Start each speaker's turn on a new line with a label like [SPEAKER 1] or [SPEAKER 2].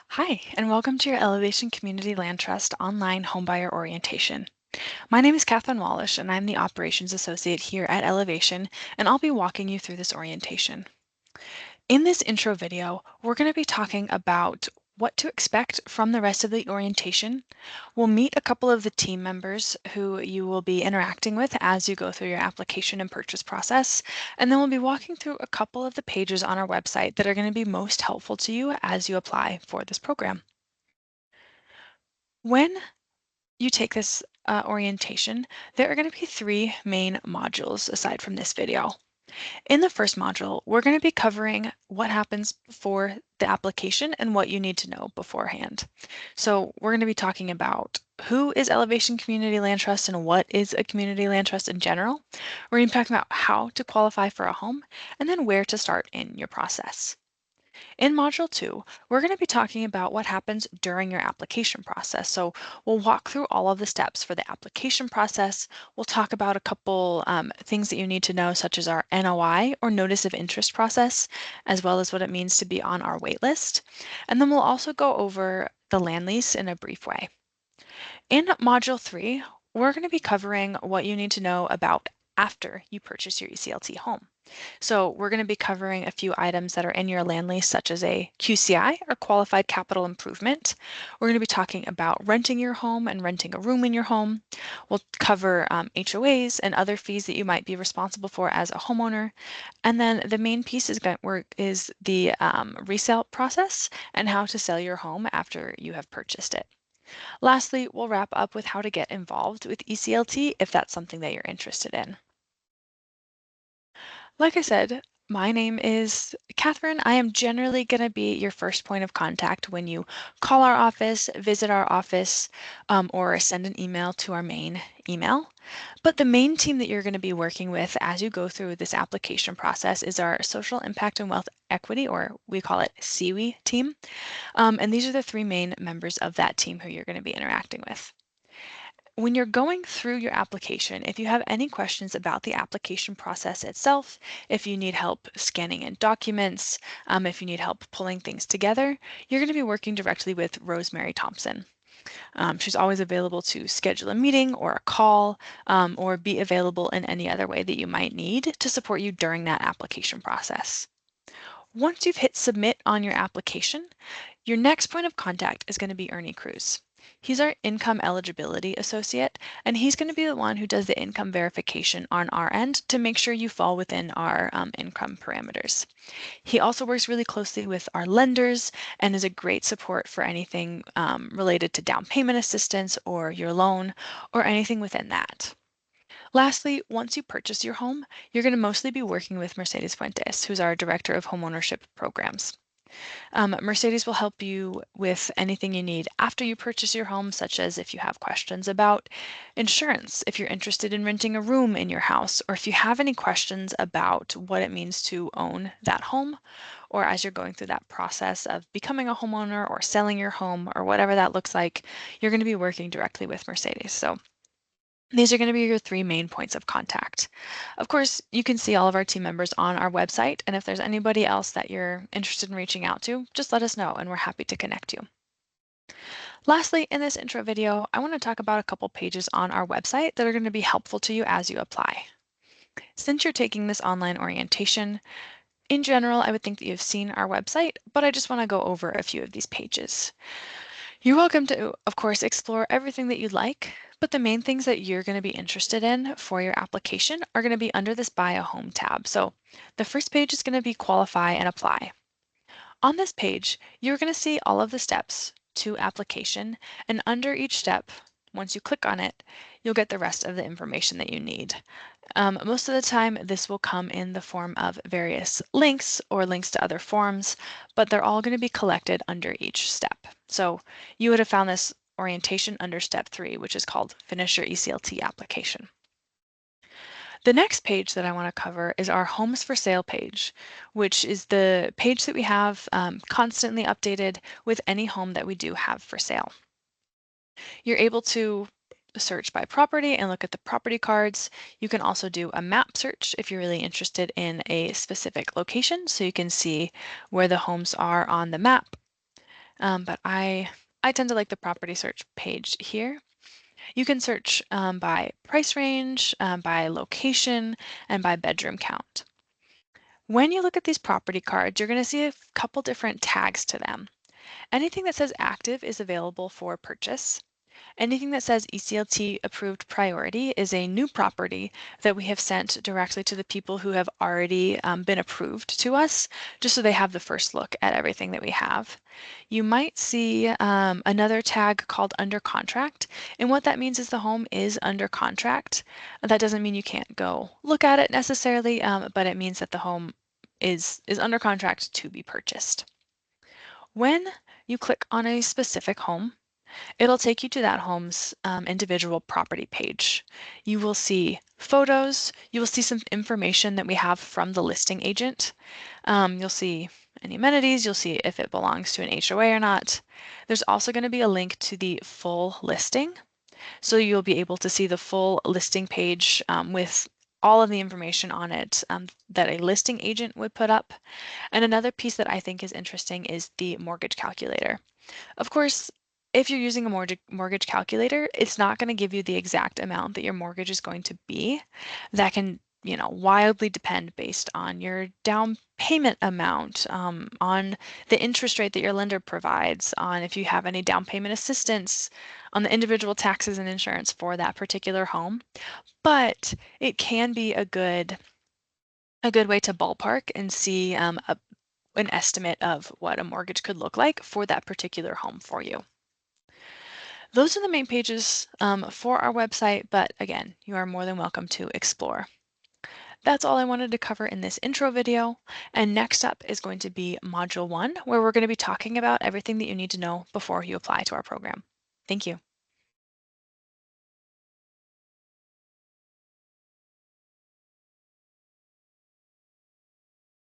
[SPEAKER 1] Hi, and welcome to your Elevation Community Land Trust online homebuyer orientation. My name is Kathryn Wallish, and I'm the Operations Associate here at Elevation, and I'll be walking you through this orientation. In this intro video, we're going to be talking about what to expect from the rest of the orientation. We'll meet a couple of the team members who you will be interacting with as you go through your application and purchase process, and then we'll be walking through a couple of the pages on our website that are going to be most helpful to you as you apply for this program. When you take this orientation, there are going to be three main modules aside from this video. In the first module, we're going to be covering what happens before the application and what you need to know beforehand. So we're going to be talking about who is Elevation Community Land Trust and what is a community land trust in general. We're going to be talking about how to qualify for a home and then where to start in your process. In Module 2, we're going to be talking about what happens during your application process. So we'll walk through all of the steps for the application process. We'll talk about a couple things that you need to know, such as our NOI or Notice of Interest process, as well as what it means to be on our wait list. And then we'll also go over the land lease in a brief way. In Module 3, we're going to be covering what you need to know about after you purchase your ECLT home. So we're going to be covering a few items that are in your land lease, such as a QCI or Qualified Capital Improvement. We're going to be talking about renting your home and renting a room in your home. We'll cover HOAs and other fees that you might be responsible for as a homeowner. And then the main piece is the resale process and how to sell your home after you have purchased it. Lastly, we'll wrap up with how to get involved with ECLT if that's something that you're interested in. Like I said, my name is Catherine. I am generally going to be your first point of contact when you call our office, visit our office, or send an email to our main email. But the main team that you're going to be working with as you go through this application process is our Social Impact and Wealth Equity, or we call it SEWE team. And these are the three main members of that team who you're going to be interacting with. When you're going through your application, if you have any questions about the application process itself, if you need help scanning in documents, if you need help pulling things together, you're going to be working directly with Rosemary Thompson. She's always available to schedule a meeting or a call or be available in any other way that you might need to support you during that application process. Once you've hit submit on your application, your next point of contact is going to be Ernie Cruz. He's our income eligibility associate, and he's going to be the one who does the income verification on our end to make sure you fall within our income parameters. He also works really closely with our lenders and is a great support for anything related to down payment assistance or your loan or anything within that. Lastly, once you purchase your home, you're going to mostly be working with Mercedes Fuentes, who's our Director of Homeownership Programs. Mercedes will help you with anything you need after you purchase your home, such as if you have questions about insurance, if you're interested in renting a room in your house, or if you have any questions about what it means to own that home, or as you're going through that process of becoming a homeowner or selling your home or whatever that looks like, you're going to be working directly with Mercedes. So these are going to be your three main points of contact. Of course, you can see all of our team members on our website, and if there's anybody else that you're interested in reaching out to, just let us know and we're happy to connect you. Lastly, in this intro video, I want to talk about a couple pages on our website that are going to be helpful to you as you apply. Since you're taking this online orientation, in general, I would think that you've seen our website, but I just want to go over a few of these pages. You're welcome to, of course, explore everything that you'd like, but the main things that you're going to be interested in for your application are going to be under this Buy a Home tab. So the first page is going to be Qualify and Apply. On this page, you're going to see all of the steps to application, and under each step, once you click on it, you'll get the rest of the information that you need. Most of the time, this will come in the form of various links or links to other forms, but they're all going to be collected under each step. So you would have found this orientation under step 3, which is called Finish Your ECLT Application. The next page that I want to cover is our Homes for Sale page, which is the page that we have constantly updated with any home that we do have for sale. You're able to search by property and look at the property cards. You can also do a map search if you're really interested in a specific location, so you can see where the homes are on the map. but I tend to like the property search page here. You can search by price range, by location, and by bedroom count. When you look at these property cards, you're going to see a couple different tags to them. Anything that says active is available for purchase. Anything that says ECLT approved priority is a new property that we have sent directly to the people who have already been approved to us, just so they have the first look at everything that we have. You might see another tag called under contract, and what that means is the home is under contract. That doesn't mean you can't go look at it necessarily, but it means that the home is under contract to be purchased. When you click on a specific home, it'll take you to that home's individual property page. You will see photos, you will see some information that we have from the listing agent. You'll see any amenities, you'll see if it belongs to an HOA or not. There's also going to be a link to the full listing. So you'll be able to see the full listing page with all of the information on it that a listing agent would put up. And another piece that I think is interesting is the mortgage calculator. Of course, if you're using a mortgage calculator, it's not going to give you the exact amount that your mortgage is going to be. That can, wildly depend based on your down payment amount, on the interest rate that your lender provides, on if you have any down payment assistance, on the individual taxes and insurance for that particular home. But it can be a good way to ballpark and see an estimate of what a mortgage could look like for that particular home for you. Those are the main pages for our website, but again, you are more than welcome to explore. That's all I wanted to cover in this intro video, and next up is going to be Module 1, where we're going to be talking about everything that you need to know before you apply to our program. Thank you.